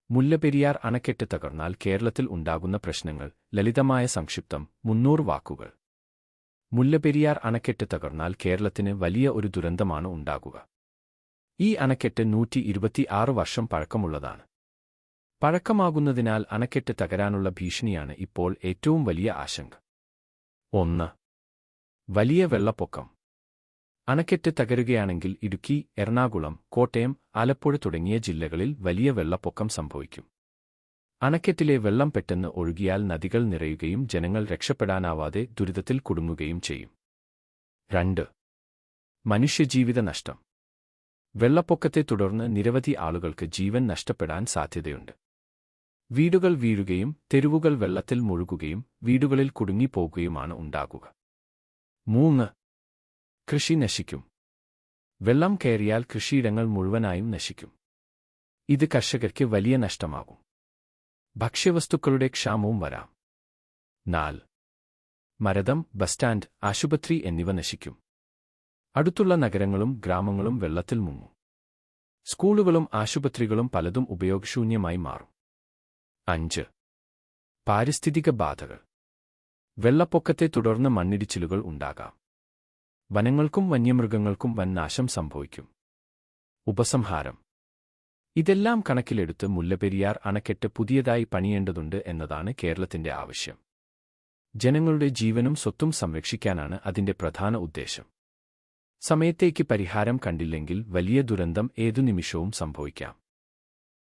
മുല്ലപ്പെരിയാർ അണക്കെട്ട് തകർന്നാൽ കേരളത്തിൽ ഉണ്ടാകുന്ന പ്രശ്നങ്ങൾ. ലളിതമായ സംക്ഷിപ്തം. 300 വാക്കുകൾ. മുല്ലപ്പെരിയാർ അണക്കെട്ട് തകർന്നാൽ കേരളത്തിന് വലിയ ഒരു ദുരന്തമാണ് ഉണ്ടാകുക. ഈ അണക്കെട്ട് 126 വർഷം പഴക്കമുള്ളതാണ്. പഴക്കമാകുന്നതിനാൽ അണക്കെട്ട് തകരാനുള്ള ഭീഷണിയാണ് ഇപ്പോൾ ഏറ്റവും വലിയ ആശങ്ക. 1. വലിയ വെള്ളപ്പൊക്കം. അണക്കെട്ട് തകരുകയാണെങ്കിൽ ഇടുക്കി, എറണാകുളം, കോട്ടയം, ആലപ്പുഴ തുടങ്ങിയ ജില്ലകളിൽ വലിയ വെള്ളപ്പൊക്കം സംഭവിക്കും. അണക്കെട്ടിലെ വെള്ളം പെട്ടെന്ന് ഒഴുകിയാൽ നദികൾ നിറയുകയും ജനങ്ങൾ രക്ഷപ്പെടാനാവാതെ ദുരിതത്തിൽ കുടുങ്ങുകയും ചെയ്യും. 2. മനുഷ്യജീവിത നഷ്ടം. വെള്ളപ്പൊക്കത്തെ തുടർന്ന് നിരവധി ആളുകൾക്ക് ജീവൻ നഷ്ടപ്പെടാൻ സാധ്യതയുണ്ട്. വീടുകൾ വീഴുകയും തെരുവുകൾ വെള്ളത്തിൽ മുഴുകുകയും വീടുകളിൽ കുടുങ്ങിപ്പോകുകയുമാണ് ഉണ്ടാകുക. 3. കൃഷി നശിക്കും. വെള്ളം കയറിയാൽ കൃഷിയിടങ്ങൾ മുഴുവനായും നശിക്കും. ഇത് കർഷകർക്ക് വലിയ നഷ്ടമാകും. ഭക്ഷ്യവസ്തുക്കളുടെ ക്ഷാമവും വരാം. 4. മരതം, ബസ് സ്റ്റാൻഡ്, ആശുപത്രി എന്നിവ നശിക്കും. അടുത്തുള്ള നഗരങ്ങളും ഗ്രാമങ്ങളും വെള്ളത്തിൽ മുങ്ങും. സ്കൂളുകളും ആശുപത്രികളും പലതും ഉപയോഗശൂന്യമായി മാറും. 5. പാരിസ്ഥിതിക ബാധകൾ. വെള്ളപ്പൊക്കത്തെ തുടർന്ന് മണ്ണിടിച്ചിലുകൾ ഉണ്ടാകാം. വനങ്ങൾക്കും വന്യമൃഗങ്ങൾക്കും വൻ നാശം സംഭവിക്കും. ഉപസംഹാരം. ഇതെല്ലാം കണക്കിലെടുത്ത് മുല്ലപ്പെരിയാർ അണക്കെട്ട് പുതിയതായി പണിയേണ്ടതുണ്ട് എന്നതാണ് കേരളത്തിന്റെ ആവശ്യം. ജനങ്ങളുടെ ജീവനും സ്വത്തും സംരക്ഷിക്കാനാണ് അതിന്റെ പ്രധാന ഉദ്ദേശം. സമയത്തേക്ക് പരിഹാരം കണ്ടില്ലെങ്കിൽ വലിയ ദുരന്തം ഏതു നിമിഷവും സംഭവിക്കാം.